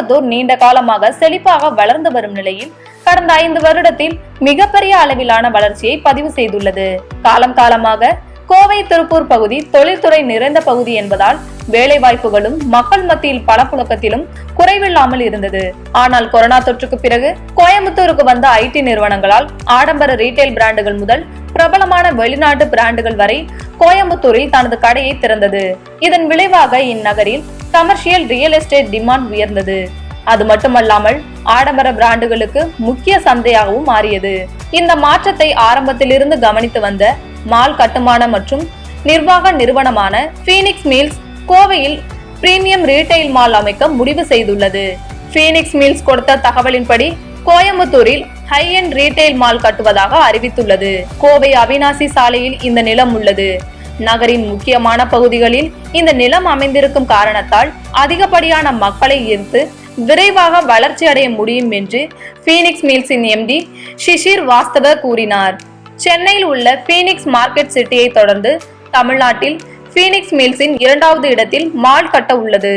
கோயம்புத்தூர் நீண்ட காலமாக செழிப்பாக வளர்ந்து வரும் நிலையில் கடந்த 5 வருடத்தில் மிகப்பெரிய அளவிலான வளர்ச்சியை பதிவு செய்துள்ளது. காலமாக கோவை திருப்பூர் பகுதி தொழில்துறை நிறைந்த பகுதி என்பதால் வேலை வாய்ப்புகளும் மக்கள் மத்தியில் பணப்புழக்கத்திலும் குறைவில்லாமல் இருந்தது. ஆனால் கொரோனா தொற்றுக்கு பிறகு கோயம்புத்தூருக்கு வந்த ஐடி நிறுவனங்களால் ஆடம்பர ரீட்டைல் பிராண்டுகள் முதல் பிரபலமான வெளிநாட்டு பிராண்டுகள் வரை கோயம்புத்தூரில் தனது கடையை திறந்தது. இதன் விளைவாக இந்நகரில் கமர்ஷியல் ரியல் எஸ்டேட் டிமாண்ட் உயர்ந்தது. அது மட்டுமல்லாமல் ஆடம்பர பிராண்டுகளுக்கு முக்கிய சந்தையாகவும் மாறியது. இந்த மாற்றத்தை ஆரம்பத்திலிருந்து கவனித்து வந்த மால் கட்டுமான மற்றும் நிர்வாக நிறுவனமான பீனிக்ஸ் மில்ஸ் கோவையில் பிரீமியம் ரீட்டைல் மால் அமைக்க முடிவு செய்துள்ளது. பீனிக்ஸ் மில்ஸ் கொடுத்த தகவலின்படி கோயம்புத்தூரில் ஹை எண்ட் ரீட்டைல் மால் கட்டுவதாக அறிவித்துள்ளது. கோவை அவினாசி சாலையில் இந்த நிலம் உள்ளது. நகரின் முக்கியமான பகுதிகளில் இந்த நிலம் அமைந்திருக்கும் காரணத்தால் அதிகப்படியான மக்களை ஈர்த்து விரைவாக வளர்ச்சி அடைய முடியும் என்று பீனிக்ஸ் மில்ஸின் MD ஷிஷிர் வாஸ்தவ கூறினார். சென்னையில் உள்ள பீனிக்ஸ் மார்க்கெட் சிட்டியை தொடர்ந்து தமிழ்நாட்டில் பீனிக்ஸ் மில்ஸின் 2வது இடத்தில் மால் கட்ட உள்ளது.